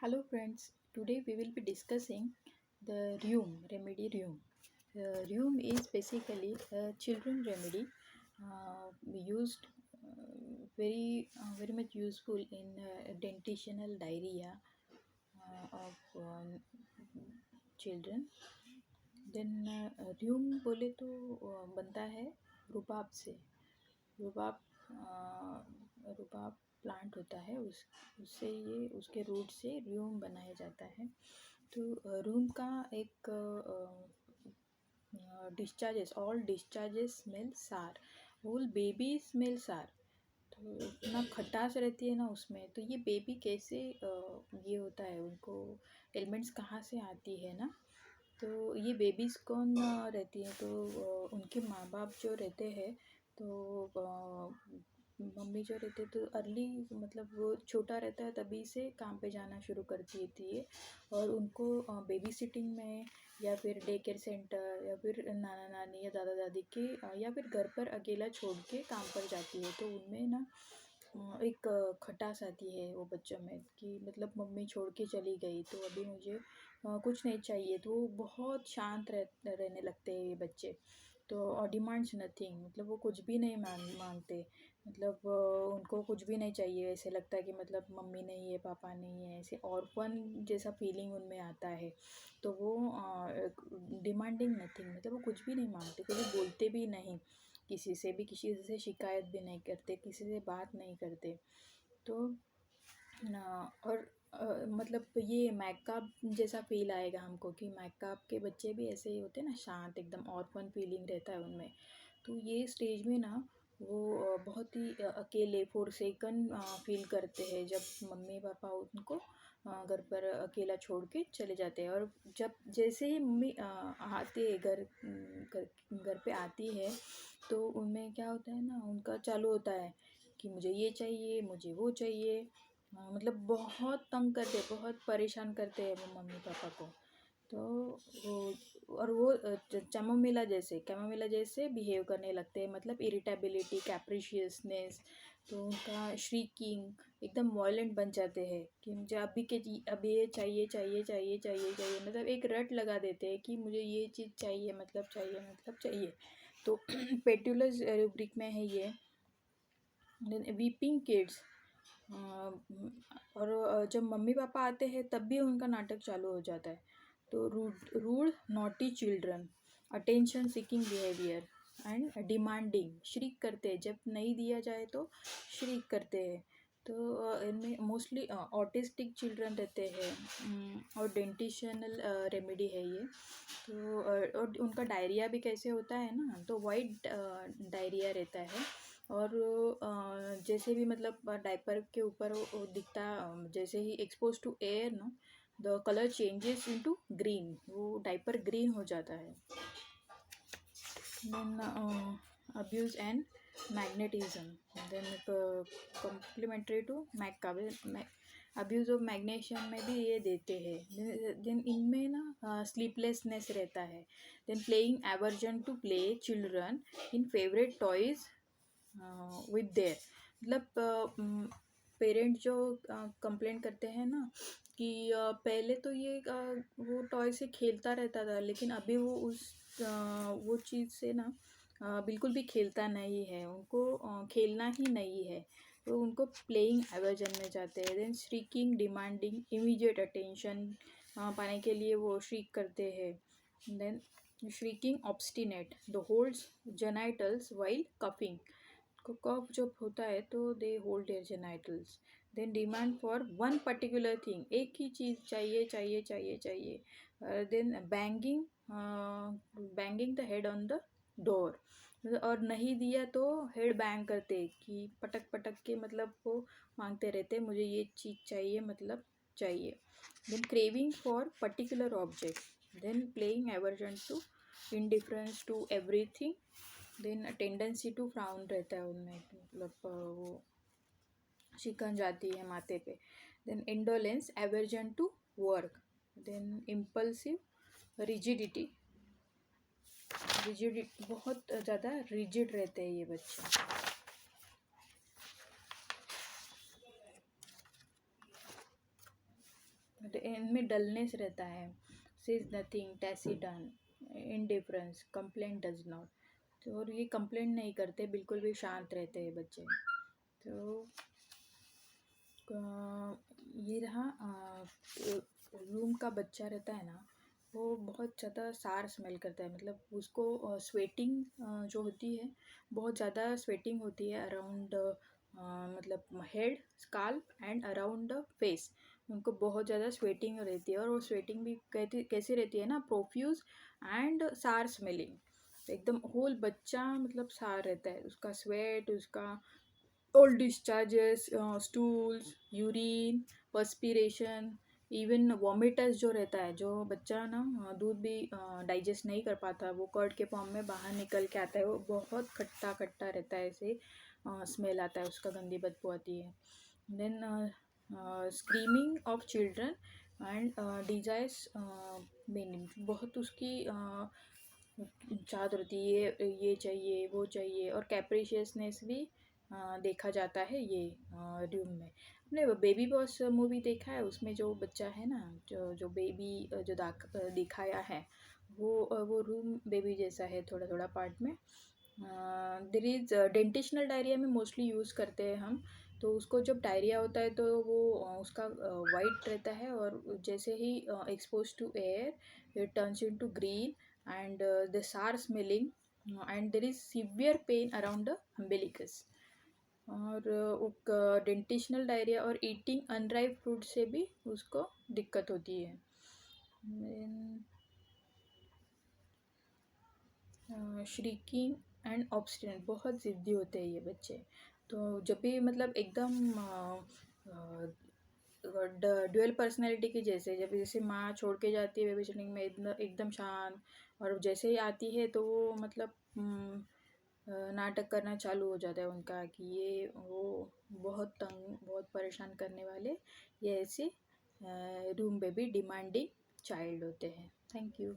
Hello friends, today we will be discussing the Rheum remedy Rheum. Rheum is basically a children remedy used very much useful in dentitional diarrhea of children. Then Rheum बोले तो बनता है रुबाब से। रुबाब रुबाब plant होता है उससे ये उसके रूट से रूम बनाया जाता है। तो रूम का एक ऑल डिस्चार्जेस स्मेल सार, होल बेबी स्मेल सार। तो इतना खटास रहती है ना उसमें, तो ये बेबी कैसे ये होता है, उनको एलिमेंट्स कहाँ से आती है ना। तो ये बेबीज़ कौन रहती हैं, तो उनके माँ बाप जो रहते हैं, तो मम्मी जो रहते तो अर्ली मतलब वो छोटा रहता है तभी से काम पे जाना शुरू करती थी ये। और उनको बेबी सिटिंग में या फिर डे केयर सेंटर या फिर नाना नानी या दादा दादी के या फिर घर पर अकेला छोड़ के काम पर जाती है। तो उनमें ना एक खटास आती है वो बच्चों में कि मतलब मम्मी छोड़ के चली गई तो अभी मुझे कुछ नहीं चाहिए। तो वो बहुत शांत रहने लगते हैं ये बच्चे। तो डिमांड्स नथिंग, मतलब वो कुछ भी नहीं मांगते। मतलब उनको कुछ भी नहीं चाहिए, ऐसे लगता है कि मतलब मम्मी नहीं है पापा नहीं है, ऐसे ऑर्फन जैसा फीलिंग उनमें आता है। तो वो डिमांडिंग नथिंग, मतलब वो कुछ भी नहीं मांगते, कभी बोलते भी नहीं किसी से भी, किसी से शिकायत भी नहीं करते, किसी से बात नहीं करते। तो और मतलब ये मैकाप जैसा फील आएगा हमको कि मैकाप के बच्चे भी ऐसे ही होते हैं ना, शांत एकदम ऑर्फन फीलिंग रहता है उनमें। तो ये स्टेज में ना वो बहुत ही अकेले फोरसेकन फील करते हैं जब मम्मी पापा उनको घर पर अकेला छोड़ के चले जाते हैं। और जब जैसे ही मम्मी आते हैं घर पे आती है, तो उनमें क्या होता है ना, उनका चालू होता है कि मुझे ये चाहिए, मुझे वो चाहिए। मतलब बहुत तंग करते, बहुत परेशान करते हैं वो मम्मी पापा को। तो वो और वो कैमोमिला जैसे बिहेव करने लगते हैं, मतलब इरिटेबिलिटी, कैप्रिशियसनेस। तो उनका श्रीकिंग एकदम वॉयलेंट बन जाते हैं कि मुझे अभी ये चाहिए चाहिए चाहिए चाहिए चाहिए, मतलब एक रट लगा देते हैं कि मुझे ये चीज़ चाहिए, मतलब चाहिए मतलब चाहिए। तो पेटुलस रूब्रिक में है ये। वीपिंग किड्स, और जब मम्मी पापा आते हैं तब भी उनका नाटक चालू हो जाता है। तो rude naughty children, attention seeking behaviour and demanding, shriek करते हैं जब नहीं दिया जाए तो श्रीक करते हैं। तो इनमें मोस्टली ऑटिस्टिक चिल्ड्रन रहते हैं। और डेंटिशनल रेमेडी है ये। तो और उनका डायरिया भी कैसे होता है ना, तो वाइट डायरिया रहता है। और जैसे भी मतलब डायपर के ऊपर वो दिखता, जैसे ही एक्सपोज टू एयर ना, the colour changes into green, वो डायपर ग्रीन हो जाता है। Then abuse and magnetism, then complementary to abuse of magnesium में भी ये देते हैं। देन इनमें ना स्लीपलेसनेस रहता है। Then playing aversion to play children in favourite toys with their, मतलब पेरेंट जो कंप्लेंट करते हैं ना कि पहले तो ये वो टॉय से खेलता रहता था, लेकिन अभी वो वो चीज़ से ना बिल्कुल भी खेलता नहीं है, उनको खेलना ही नहीं है। तो उनको प्लेइंग एवर्जन में जाते हैं। Then shrieking demanding immediate attention पाने के लिए वो श्रीक करते हैं। Then shrieking obstinate, the holds genitals while coughing, cough जब होता है तो they hold their genitals. Then demand for one particular thing, एक ही चीज़ चाहिए चाहिए चाहिए चाहिए। Then banging the head on the door, और नहीं दिया तो हेड बैंग करते कि पटक पटक के, मतलब वो मांगते रहते मुझे ये चीज़ चाहिए, मतलब चाहिए। Then craving for particular object, then playing aversion to indifference to everything. Then tendency to frown रहता है उनमें, मतलब वो शिकन जाती है माथे पे। Then indolence aversion to work. Then impulsive rigidity, बहुत ज़्यादा रिजिड रहते हैं ये बच्चे। इनमें डलनेस रहता है, sees nothing, taciturn, indifference, complaint does not. तो और ये कंप्लेंट नहीं करते, बिल्कुल भी शांत रहते हैं बच्चे। तो ये रहा रूम का बच्चा रहता है ना, वो बहुत ज़्यादा सार स्मेल करता है, मतलब उसको स्वेटिंग जो होती है, बहुत ज़्यादा स्वेटिंग होती है अराउंड मतलब head, scalp and around the face. उनको बहुत ज़्यादा स्वेटिंग रहती है, और वो स्वेटिंग भी कैसी रहती है ना, प्रोफ्यूज एंड सार स्मेलिंग। एकदम होल बच्चा मतलब सार रहता है, उसका स्वेट, उसका all discharges, stools, urine, perspiration, even vomitus जो रहता है, जो बच्चा ना दूध भी डाइजेस्ट नहीं कर पाता, वो कर्ड के फॉर्म में बाहर निकल के आता है, वो बहुत खट्टा खट्टा रहता है, ऐसे स्मेल आता है उसका, गंदी बदबू आती है। Then screaming of children and desires meaning, बहुत उसकी चाहत रहती है, ये चाहिए वो चाहिए, और कैप्रिशियसनेस भी देखा जाता है ये रूम में। हमने बेबी बॉस मूवी देखा है, उसमें जो बच्चा है ना, जो बेबी जो दिखाया है, वो रूम बेबी जैसा है थोड़ा थोड़ा पार्ट में। देर इज़ डेंटिशनल डायरिया में मोस्टली यूज़ करते हैं हम। तो उसको जब डायरिया होता है तो वो उसका वाइट रहता है, और जैसे ही expose to air it turns into green, and the sour smelling, and there is severe pain around the umbilicus। और वो डेंटिशनल डायरिया और ईटिंग अनराइप फ्रूट से भी उसको दिक्कत होती है। श्रीकिंग एंड ऑब्स्टिनेट, बहुत ज़िद्दी होते हैं ये बच्चे। तो जब भी मतलब एकदम ड्यूअल पर्सनैलिटी की जैसे, जब जैसे माँ छोड़ के जाती है बेबी सिटिंग में, एकदम शांत, और जैसे ही आती है तो वो मतलब नाटक करना चालू हो जाता है उनका, कि ये वो बहुत तंग, बहुत परेशान करने वाले, ये ऐसे रूम बेबी डिमांडिंग चाइल्ड होते हैं। Thank you.